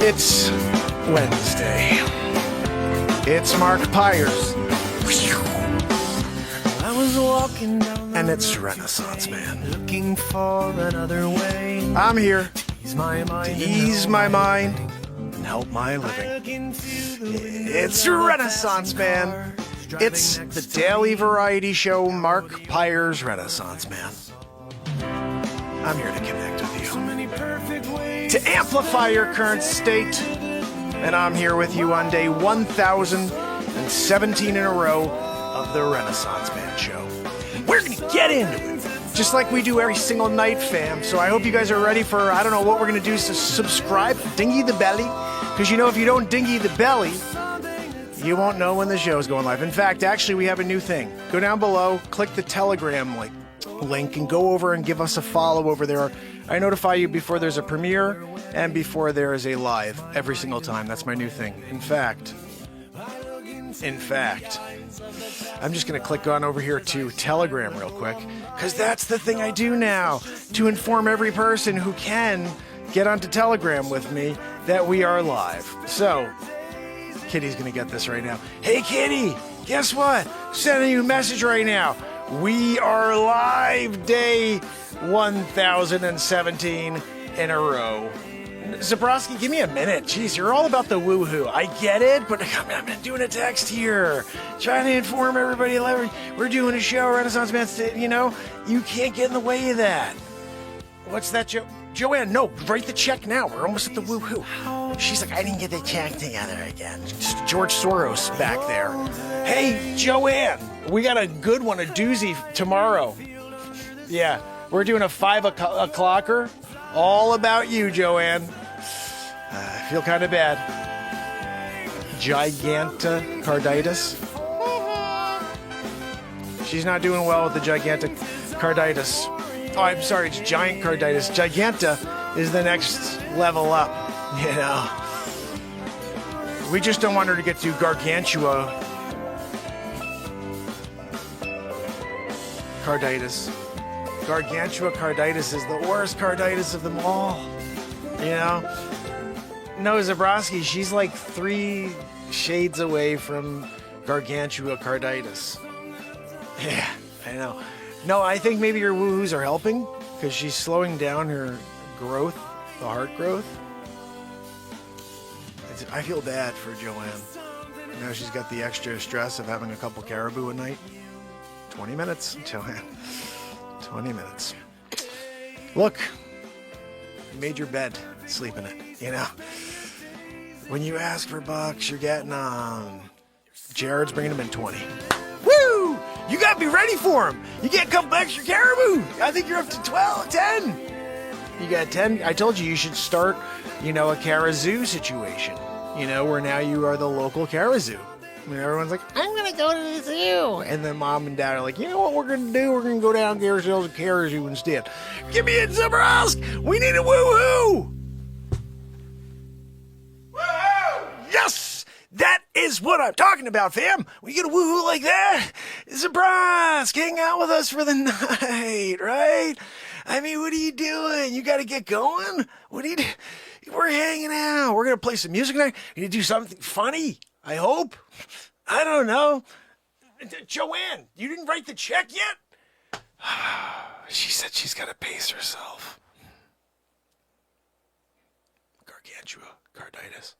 It's Wednesday. It's Mark Pires. I was walking down And it's Renaissance Man. looking for another way. I'm here Ease my mind. to ease my mind and help my living. It's Renaissance Man. It's the daily variety show Mark Pires Renaissance Man. I'm here to connect with you, to amplify your current state, and I'm here with you on day 1017 in a row of the Renaissance Man show. We're gonna get into it, just like we do every single night, fam. So I hope you guys are ready for, I don't know what we're gonna do, so subscribe, dingy the belly, because you know if you don't dingy the belly, you won't know when the show's going live. In fact, actually, we have a new thing. Go down below, click the Telegram link, and go over and give us a follow over there. I notify you before there's a premiere and before there is a live every single time. That's my new thing. In fact, I'm just going to click on over here to Telegram real quick, because that's the thing I do now, to inform every person who can get onto Telegram with me that we are live. So, Kitty's going to get this right now. Hey, Kitty, guess what? Sending you a message right now. We are live day 1017 in a row. Zabrowski, give me a minute. Jeez, you're all about the woohoo. I get it, but I'm doing a text here. Trying to inform everybody. We're doing a show, Renaissance Man. You know, you can't get in the way of that. What's that, Joanne? No, write the check now. We're almost at the woohoo. She's like, I didn't get the check together again. Just George Soros back there. Hey, Joanne, we got a good one, a doozy tomorrow. Yeah, we're doing a 5 o'clocker. All about you, Joanne. I feel kind of bad. GigantiCarditis. She's not doing well with the GigantiCarditis. Oh, I'm sorry, it's giant carditis. Giganta is the next level up, you know. We just don't want her to get to Gargantua carditis. Gargantua carditis is the worst carditis of them all, you know. No, Zabrowski, she's like 3 shades away from Gargantua carditis. Yeah, I know. No, I think maybe your woohoos are helping, because she's slowing down her growth, the heart growth. I feel bad for Joanne. Now she's got the extra stress of having a couple caribou a night. 20 minutes, Joanne. 20 minutes. Look, you made your bed, sleep in it, you know. When you ask for bucks, you're getting Jared's bringing them in 20. Woo! You got to be ready for him. You get a couple extra caribou. I think you're up to 10. You got 10. I told you should start, you know, a Karazoo situation, you know, where now you are the local Karazoo. I mean, everyone's like, I'm going to go to the zoo. And then mom and dad are like, you know what we're going to do? We're going to go down and get ourselves a Karazoo instead. Give me a Zabrowsk. We need a woohoo. Woohoo! Yes! That is what I'm talking about, fam. When you get a woohoo like that, Zabrowsk, hang out with us for the night, right? I mean, what are you doing? You got to get going? What do you do? We're hanging out. We're going to play some music tonight. You do something funny, I hope. I don't know. Joanne, you didn't write the check yet? She said she's got to pace herself. Gargantua carditis.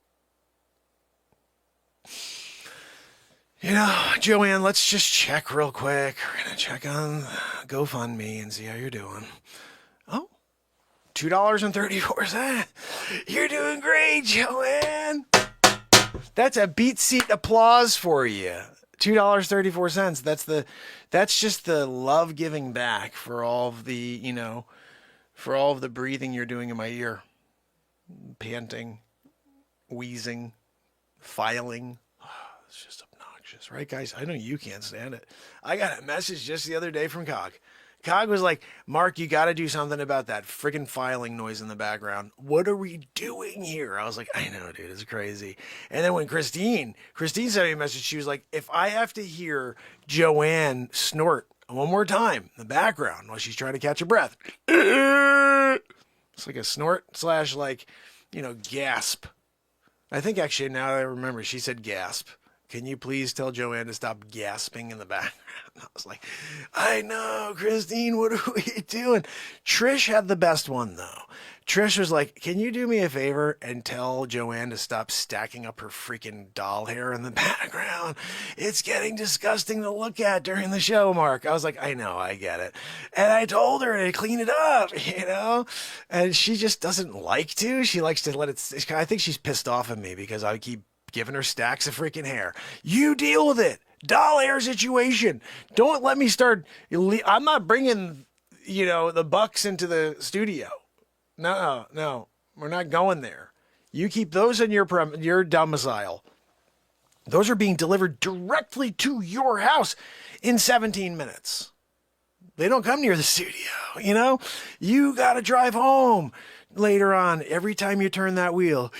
You know, Joanne, let's just check real quick. We're going to check on GoFundMe and see how you're doing. Oh, $2.34. You're doing great, Joanne. That's a beat seat applause for you. $2.34. That's just the love giving back for all of the, you know, for all of the breathing you're doing in my ear. Panting, wheezing, filing. It's just obnoxious, right, guys? I know you can't stand it. I got a message just the other day from Cog. Cog was like, Mark, you got to do something about that friggin' filing noise in the background. What are we doing here? I was like, I know, dude, it's crazy. And then when Christine sent me a message, she was like, if I have to hear Joanne snort, one more time in the background while she's trying to catch her breath. It's like a snort slash like, gasp. I think actually now I remember she said gasp. Can you please tell Joanne to stop gasping in the background? I was like, I know, Christine, what are we doing? Trish had the best one, though. Trish was like, can you do me a favor and tell Joanne to stop stacking up her freaking doll hair in the background? It's getting disgusting to look at during the show, Mark. I was like, I know, I get it. And I told her to clean it up, and she just doesn't like to. She likes to let it, I think she's pissed off at me because I keep giving her stacks of freaking hair. You deal with it. Doll hair situation. Don't let me start. I'm not bringing, the bucks into the studio. No, we're not going there. You keep those in your domicile. Those are being delivered directly to your house in 17 minutes. They don't come near the studio, You got to drive home later on. Every time you turn that wheel,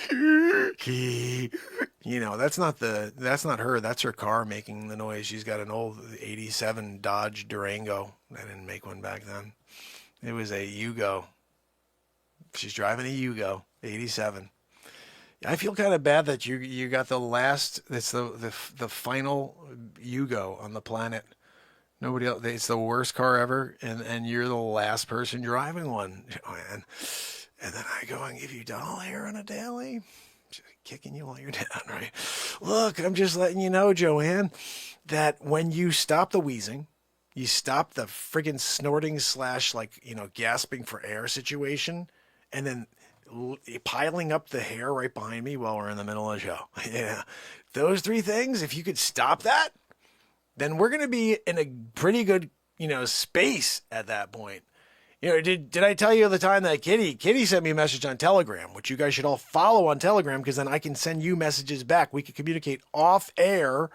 that's not her. That's her car making the noise. She's got an old 87 Dodge Durango. I didn't make one back then. It was a Yugo. She's driving a Yugo, 87. I feel kind of bad that you got the last. It's the final Yugo on the planet. Nobody else. It's the worst car ever, and you're the last person driving one. And then I go and give you doll hair on a daily, just kicking you while you're down, right? Look, I'm just letting you know, Joanne, that when you stop the wheezing, you stop the friggin' snorting slash gasping for air situation, and then piling up the hair right behind me while we're in the middle of the show. Yeah, those three things. If you could stop that, then we're gonna be in a pretty good space at that point. Did I tell you the time that Kitty sent me a message on Telegram, which you guys should all follow on Telegram, because then I can send you messages back. We can communicate off air,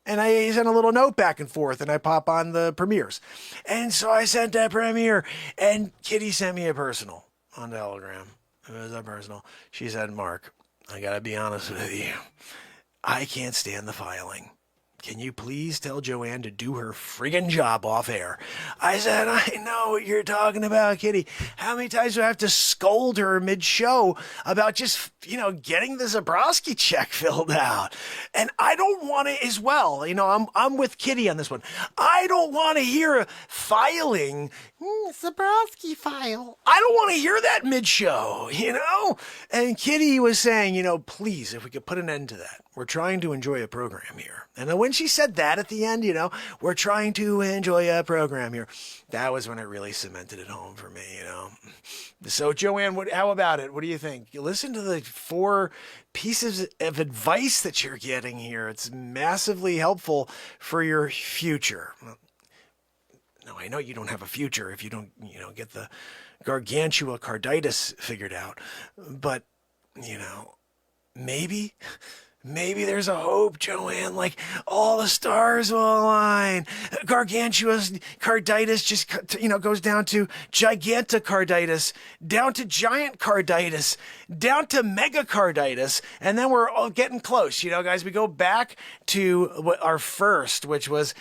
and I send a little note back and forth, and I pop on the premieres. And so I sent that premiere, and Kitty sent me a personal on Telegram. It was a personal. She said, Mark, I got to be honest with you. I can't stand the filing. Can you please tell Joanne to do her friggin' job off air? I said, I know what you're talking about, Kitty. How many times do I have to scold her mid-show about just, getting the Zabrowski check filled out? And I don't want it as well. I'm with Kitty on this one. I don't want to hear filing, Zabrowski file. I don't want to hear that mid-show, And Kitty was saying, please, if we could put an end to that. We're trying to enjoy a program here. And when she said that at the end, we're trying to enjoy a program here. That was when it really cemented it home for me, So, Joanne, how about it? What do you think? You listen to the 4 pieces of advice that you're getting here. It's massively helpful for your future. No, I know you don't have a future if you don't, get the GigantiCarditis figured out. But, maybe there's a hope, Joanne, like all the stars will align. GigantiCarditis just, goes down to GigantiCarditis, down to giant carditis, down to megacarditis. And then we're all getting close, guys. We go back to our first, which was,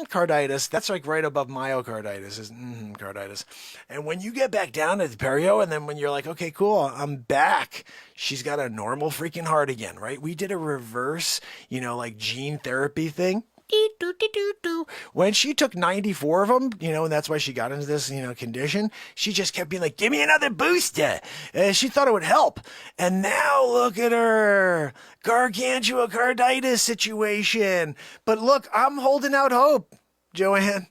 carditis. That's like right above myocarditis is carditis. And when you get back down to the perio, and then when you're like, okay, cool, I'm back. She's got a normal freaking heart again, right? We did a reverse, gene therapy thing. When she took 94 of them, and that's why she got into this, condition, she just kept being like, give me another booster. She thought it would help. And now look at her. Gargantuocarditis situation. But look, I'm holding out hope, Joanne.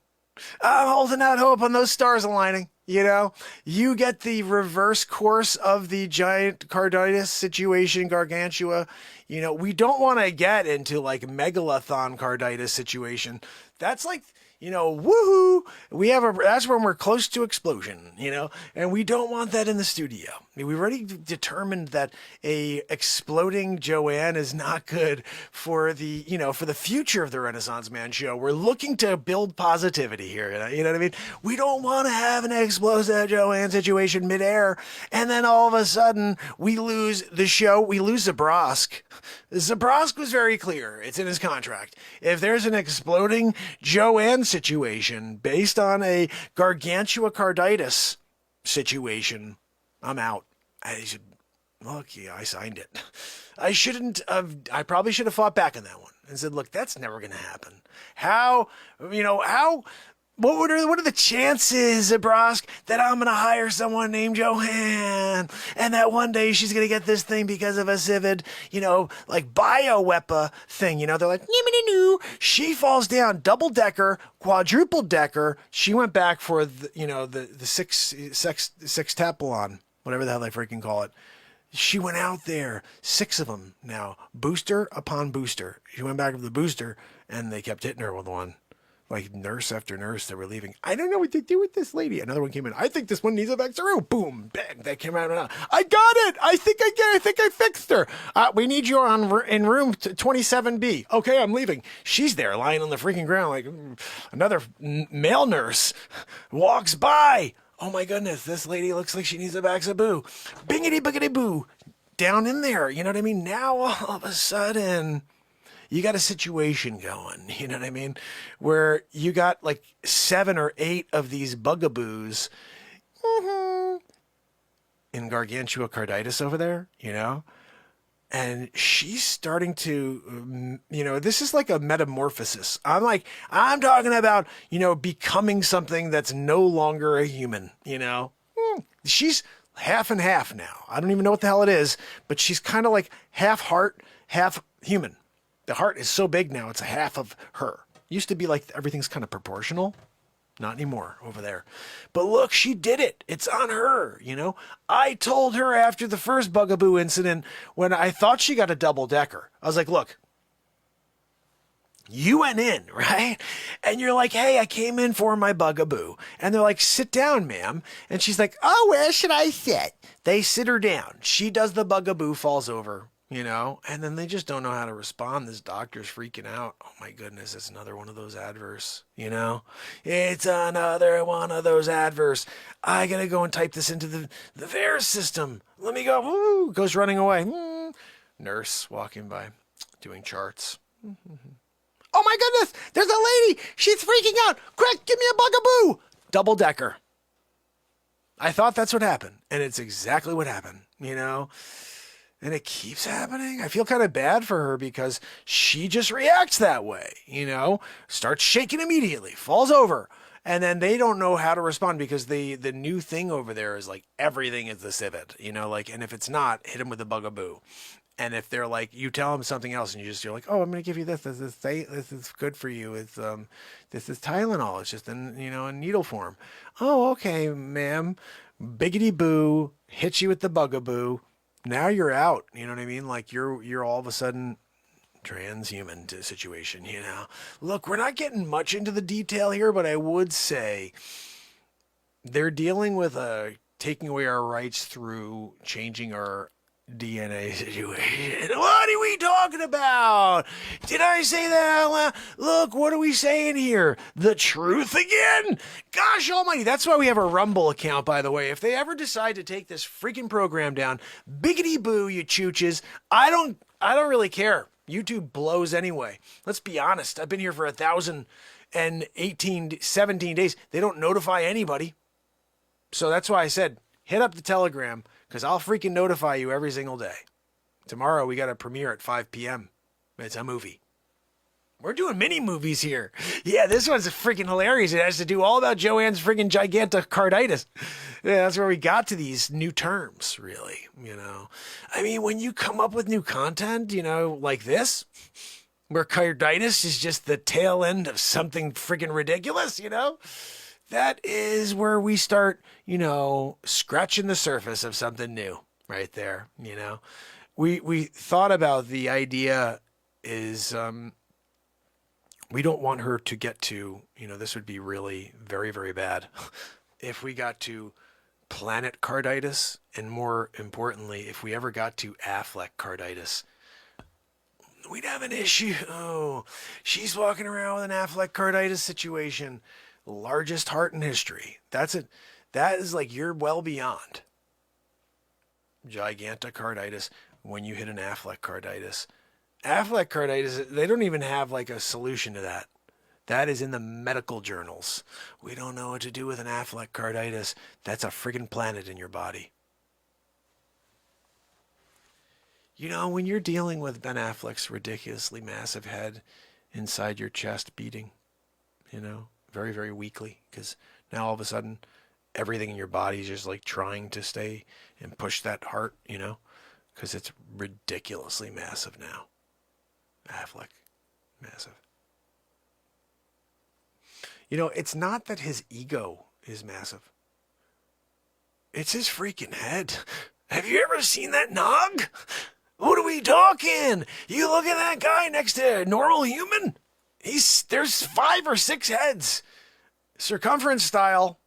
I'm holding out hope on those stars aligning. You get the reverse course of the giant carditis situation, gargantua. We don't want to get into like megalathon carditis situation. That's like, woohoo. That's when we're close to explosion, and we don't want that in the studio. We've already determined that a exploding Joanne is not good for the, for the future of the Renaissance Man show. We're looking to build positivity here. You know what I mean? We don't want to have an explosive Joanne situation midair, and then all of a sudden we lose the show. We lose Zabrosk. Zabrosk was very clear. It's in his contract. If there's an exploding Joanne situation based on a GigantiCarditis situation, I'm out. I said, look, yeah, I signed it. I probably should have fought back on that one and said, look, that's never going to happen. What are the chances, Zabrosk, that I'm going to hire someone named Joanne and that one day she's going to get this thing because of a civid, like bioweapon thing, they're like, no. She falls down double-decker, quadruple-decker. She went back for the sextapalon, whatever the hell they freaking call it. She went out there, 6 of them now, booster upon booster. She went back with the booster and they kept hitting her with one. Like nurse after nurse, they were leaving. I don't know what to do with this lady. Another one came in. I think this one needs a Vexaroo. Boom, bang. That came out. I got it. I think I fixed her. We need you in room 27B. Okay, I'm leaving. She's there lying on the freaking ground. Like another male nurse walks by. Oh my goodness, this lady looks like she needs a Vaxaboo. Bingity boogity boo. Down in there. You know what I mean? Now all of a sudden, you got a situation going, you know what I mean? Where you got like 7 or 8 of these bugaboos in GigantiCarditis over there, and she's starting to, this is like a metamorphosis. I'm talking about, becoming something that's no longer a human, She's half and half now. I don't even know what the hell it is, but she's kind of like half heart, half human. The heart is so big now, it's a half of her. Used to be like everything's kind of proportional. Not anymore over there. But look, she did it. It's on her, I told her after the first bugaboo incident when I thought she got a double-decker. I was like, look, you went in, right? And you're like, hey, I came in for my bugaboo. And they're like, sit down, ma'am. And she's like, oh, where should I sit? They sit her down. She does the bugaboo, falls over. And then they just don't know how to respond. This doctor's freaking out. Oh my goodness, it's another one of those adverse, It's another one of those adverse. I gotta go and type this into the VAERS system. Let me go. Woo, goes running away. Nurse walking by, doing charts. Oh my goodness, there's a lady. She's freaking out. Quick, give me a bugaboo. Double decker. I thought that's what happened. And it's exactly what happened, And it keeps happening. I feel kind of bad for her because she just reacts that way, starts shaking immediately, falls over. And then they don't know how to respond because the new thing over there is like everything is the civet, and if it's not, hit them with a bugaboo. And if they're like, you tell them something else and you're like, oh, I'm going to give you this. This is good for you. It's, this is Tylenol. It's just in needle form. Oh, okay, ma'am. Biggity boo, hit you with the bugaboo. Now you're out, you know what I mean? Like you're all of a sudden transhuman situation, Look, we're not getting much into the detail here, but I would say they're dealing with taking away our rights through changing our DNA situation. What are we talking about? Did I say that? Look, what are we saying here? The truth again? Gosh almighty, that's why we have a Rumble account, by the way. If they ever decide to take this freaking program down, biggity boo, you chooches. I don't really care. YouTube blows anyway. Let's be honest. I've been here for 17 days. They don't notify anybody. So that's why I said, hit up the Telegram, because I'll freaking notify you every single day. Tomorrow we got a premiere at 5 p.m. It's a movie. We're doing mini movies here. Yeah, this one's freaking hilarious. It has to do all about Joanne's freaking GigantiCarditis. Yeah, that's where we got to these new terms, really. I mean, when you come up with new content, like this, where carditis is just the tail end of something freaking ridiculous, that is where we start, scratching the surface of something new right there. We thought about the idea is, we don't want her to get to, this would be really very, very bad if we got to planet carditis, and more importantly, if we ever got to AffleckCarditis, we'd have an issue. Oh, she's walking around with an AffleckCarditis situation. Largest heart in history. That's it. That is like you're well beyond GigantiCarditis when you hit an AffleckCarditis. AffleckCarditis, they don't even have like a solution to that. That is in the medical journals. We don't know what to do with an AffleckCarditis. That's a friggin' planet in your body. You know, when you're dealing with Ben Affleck's ridiculously massive head inside your chest beating, you know, very, very weakly, because now all of a sudden everything in your body is just like trying to stay and push that heart, you know, because it's ridiculously massive now. Affleck, massive. You know, it's not that his ego is massive. It's his freaking head. Have you ever seen that nog? What are we talking? You look at that guy next to a normal human? There's 5 or 6 heads. Circumference style.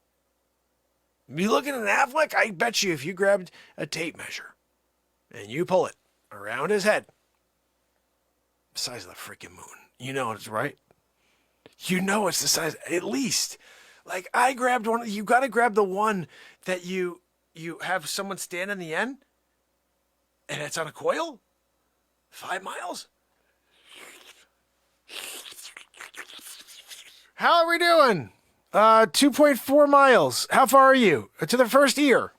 You look at an Affleck, I bet you if you grabbed a tape measure and you pull it around his head, the size of the freaking moon. You know it's right. You know it's the size, at least. Like I grabbed one, you got to grab the one that you have someone stand in the end and it's on a coil. 5 miles. How are we doing? 2.4 miles. How far are you? To the first ear.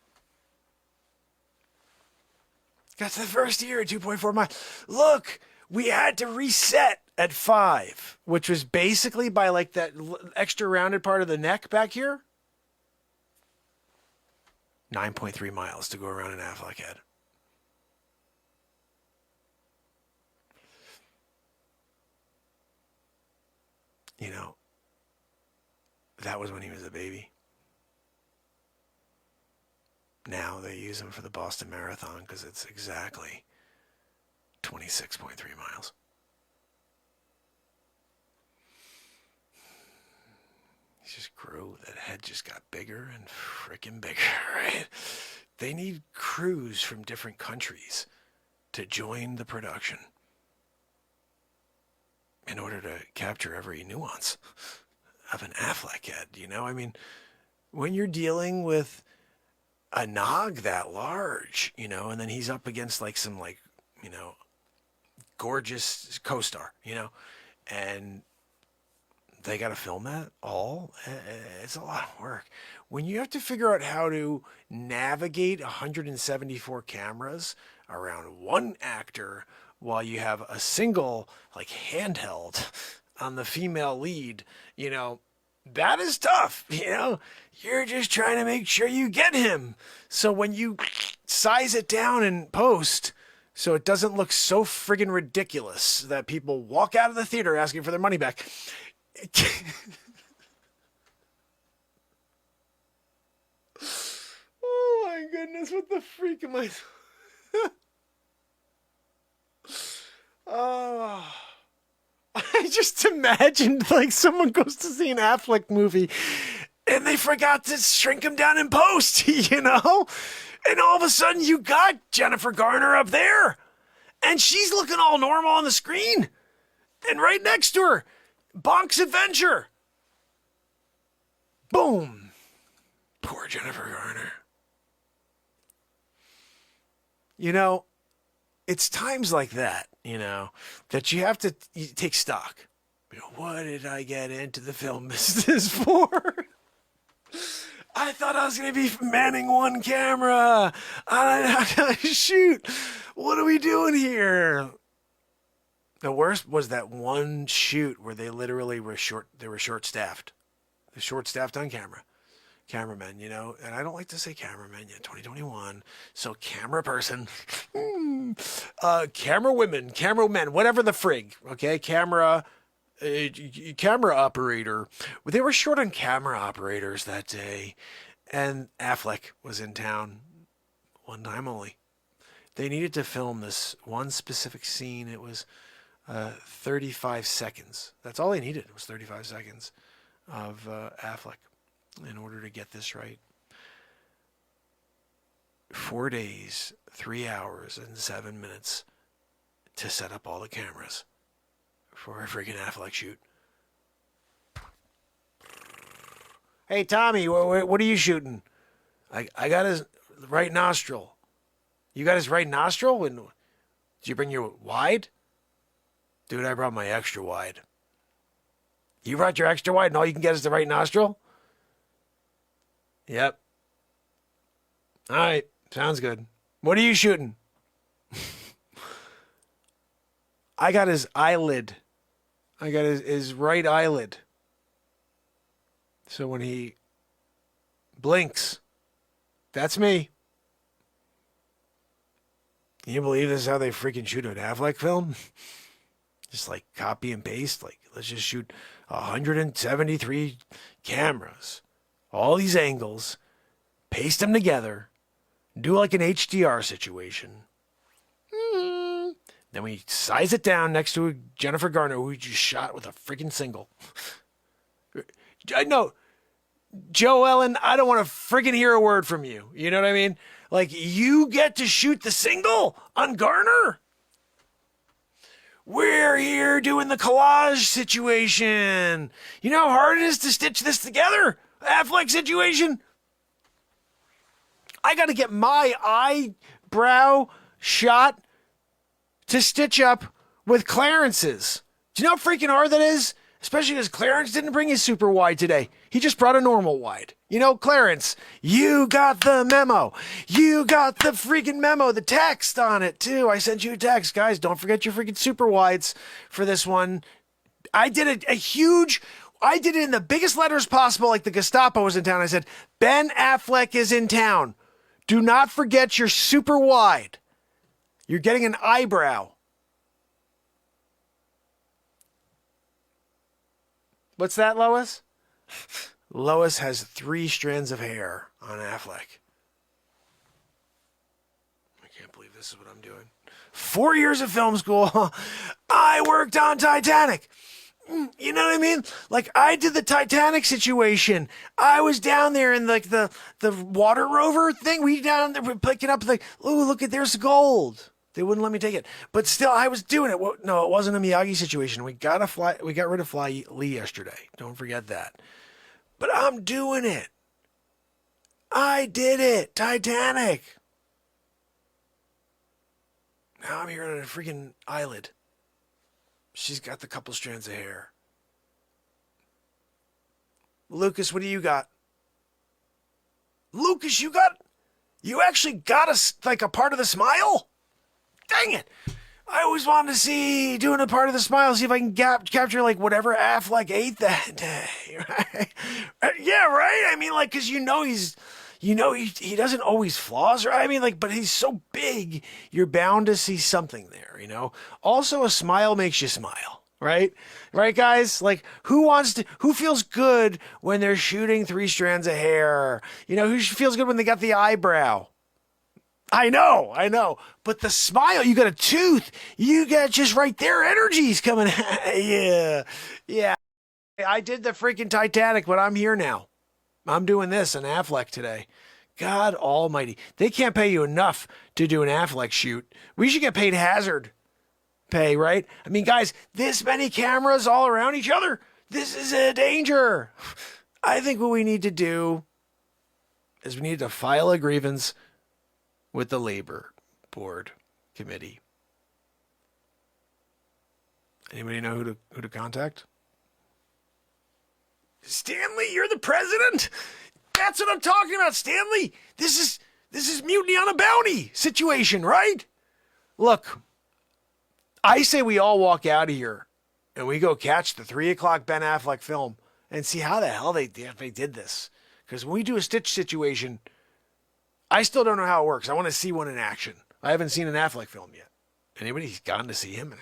Got to the first ear at 2.4 miles. Look, we had to reset at 5, which was basically by like that extra rounded part of the neck back here. 9.3 miles to go around an Affleck head. You know, that was when he was a baby. Now they use him for the Boston Marathon because it's exactly 26.3 miles. He just grew. That head just got bigger and freaking bigger, right? They need crews from different countries to join the production in order to capture every nuance of an Affleck head, you know? I mean, when you're dealing with a nog that large, you know, and then he's up against like some like, you know, gorgeous co-star, you know, and they got to film that all. It's a lot of work. When you have to figure out how to navigate 174 cameras around one actor while you have a single like handheld on the female lead, you know, that is tough. You know, you're just trying to make sure you get him. So when you size it down in post, so it doesn't look so friggin' ridiculous that people walk out of the theater asking for their money back. Oh my goodness, what the freak am I? Oh, I just imagined like someone goes to see an Affleck movie and they forgot to shrink him down in post, you know? And all of a sudden you got Jennifer Garner up there and she's looking all normal on the screen. And right next to her, Bonk's Adventure. Boom. Poor Jennifer Garner. You know, it's times like that, you know, that you have to take stock. You know, what did I get into the film business for? I thought I was going to be manning one camera. Shoot, what are we doing here? The worst was that one shoot where they literally were short-staffed. They're short-staffed on camera. Cameramen, you know, and I don't like to say cameramen yet, 2021. So camera person, camera women, camera men, whatever the frig, okay? Camera operator. They were short on camera operators that day, and Affleck was in town one time only. They needed to film this one specific scene. It was 35 seconds. That's all they needed. It was 35 seconds of Affleck in order to get this right. 4 days, 3 hours, and 7 minutes to set up all the cameras for a freaking Affleck shoot. Hey, Tommy, what are you shooting? I got his right nostril. You got his right nostril? Did you bring your wide? Dude, I brought my extra wide. You brought your extra wide and all you can get is the right nostril? Yep. All right. Sounds good. What are you shooting? I got his eyelid. I got his right eyelid. So when he blinks, that's me. Can you believe this is how they freaking shoot an Affleck film? Just like copy and paste. Like, let's just shoot 173 cameras. All these angles. Paste them together. Do like an HDR situation. Then we size it down next to Jennifer Garner, who we just shot with a freaking single. I know, Joe Ellen, I don't want to freaking hear a word from you. You know what I mean? Like, you get to shoot the single on Garner? We're here doing the collage situation. You know how hard it is to stitch this together? Affleck situation? I got to get my eyebrow shot to stitch up with Clarence's. Do you know how freaking hard that is? Especially because Clarence didn't bring his super wide today. He just brought a normal wide. You know, Clarence, you got the memo. You got the freaking memo, the text on it too. I sent you a text. Guys, don't forget your freaking super wides for this one. I did I did it in the biggest letters possible, like the Gestapo was in town. I said, Ben Affleck is in town. Do not forget your super wide. You're getting an eyebrow. What's that, Lois? Lois has 3 strands of hair on Affleck. I can't believe this is what I'm doing. 4 years of film school. I worked on Titanic. You know what I mean? Like, I did the Titanic situation. I was down there in like the water rover thing. We down there picking up like, oh, look at, there's gold. They wouldn't let me take it, but still, I was doing it. No, it wasn't a Miyagi situation. We got rid of Fly Lee yesterday. Don't forget that. But I'm doing it. I did it. Titanic. Now I'm here on a freaking eyelid. She's got the couple strands of hair. Lucas, what do you got? Lucas, you actually got a part of the smile? Dang it. I always wanted to see doing a part of the smile, see if I can capture like whatever Affleck ate that day, right? Yeah, right? I mean, like, because he doesn't always floss, right? I mean, like, but he's so big, you're bound to see something there, you know? Also, a smile makes you smile, right? Right, guys? Like, who feels good when they're shooting 3 strands of hair? You know, who feels good when they got the eyebrow? I know. But the smile, you got a tooth. You got just right there. Energy's coming. Yeah. I did the freaking Titanic, but I'm here now. I'm doing this in Affleck today. God almighty. They can't pay you enough to do an Affleck shoot. We should get paid hazard pay, right? I mean, guys, this many cameras all around each other. This is a danger. I think what we need to do is we need to file a grievance with the labor board committee. Anybody know who to contact? Stanley, you're the president. That's what I'm talking about, Stanley. This is mutiny on a bounty situation, right? Look, I say we all walk out of here and we go catch the 3 o'clock Ben Affleck film and see how the hell they did this. Because when we do a stitch situation, I still don't know how it works. I want to see one in action. I haven't seen an Affleck film yet. Anybody's gone to see him? Have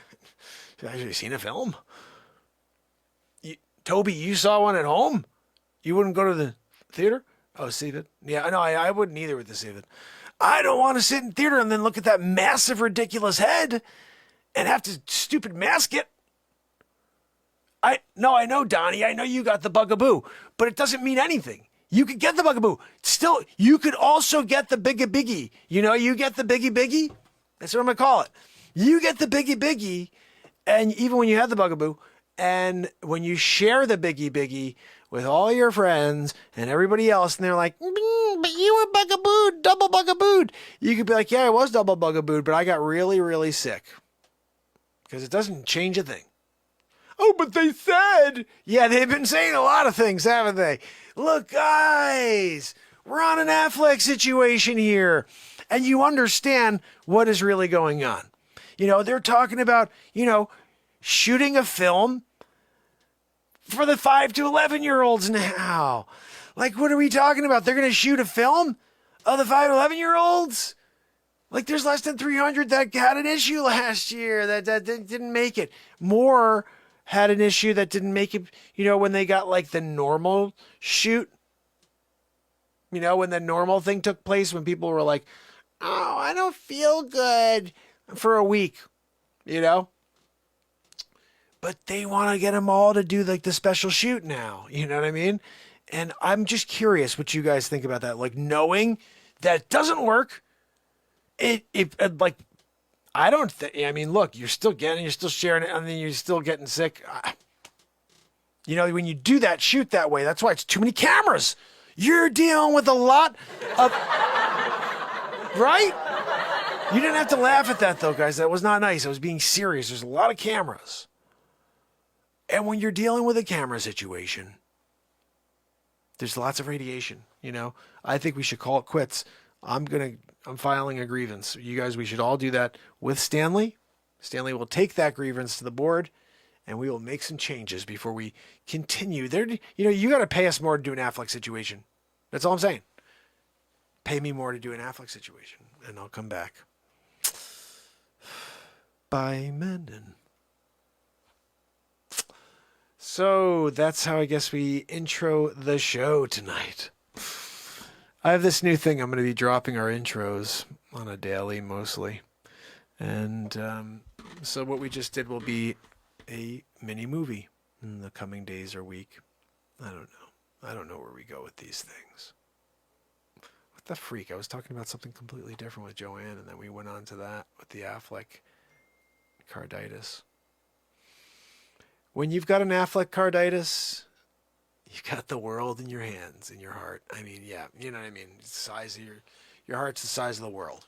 you actually seen a film? Toby, you saw one at home? You wouldn't go to the theater? Oh, see it? Yeah, no, I wouldn't either with the see it. I don't want to sit in theater and then look at that massive, ridiculous head and have to stupid mask it. I know, Donnie. I know you got the bugaboo, but it doesn't mean anything. You could get the bugaboo. Still, you could also get the biggie. You know, you get the biggie. That's what I'm going to call it. You get the biggie, and even when you have the bugaboo, and when you share the biggie with all your friends and everybody else, and they're like, but you were bugabooed, double bugabooed. You could be like, yeah, I was double bugabooed, but I got really, really sick. Because it doesn't change a thing. Oh, but they said. Yeah, they've been saying a lot of things, haven't they? Look, guys, we're on an Affleck situation here. And you understand what is really going on. You know, they're talking about, shooting a film for the 5 to 11-year-olds now. Like, what are we talking about? They're going to shoot a film of the 5 to 11-year-olds? Like, there's less than 300 that had an issue last year that didn't make it. More had an issue that didn't make it, when they got, like, the normal shoot. When the normal thing took place, when people were like, oh, I don't feel good for a week, But they want to get them all to do, like, the special shoot now. You know what I mean? And I'm just curious what you guys think about that. Like, knowing that it doesn't work. I don't think, look, you're still sharing it, and then you're still getting sick. When you do that shoot that way, that's why it's too many cameras. You're dealing with a lot of, right? You didn't have to laugh at that, though, guys. That was not nice. I was being serious. There's a lot of cameras. And when you're dealing with a camera situation, there's lots of radiation, I think we should call it quits. I'm filing a grievance. You guys, we should all do that with Stanley. Stanley will take that grievance to the board, and we will make some changes before we continue. You got to pay us more to do an Affleck situation. That's all I'm saying. Pay me more to do an Affleck situation, and I'll come back. Bye, Mendon. So that's how I guess we intro the show tonight. I have this new thing. I'm going to be dropping our intros on a daily mostly. And so what we just did will be a mini movie in the coming days or week. I don't know. I don't know where we go with these things. What the freak? I was talking about something completely different with Joanne, and then we went on to that with the AffleckCarditis. When you've got an AffleckCarditis, you've got the world in your hands, in your heart. Yeah, you know what I mean? The size of your heart's the size of the world.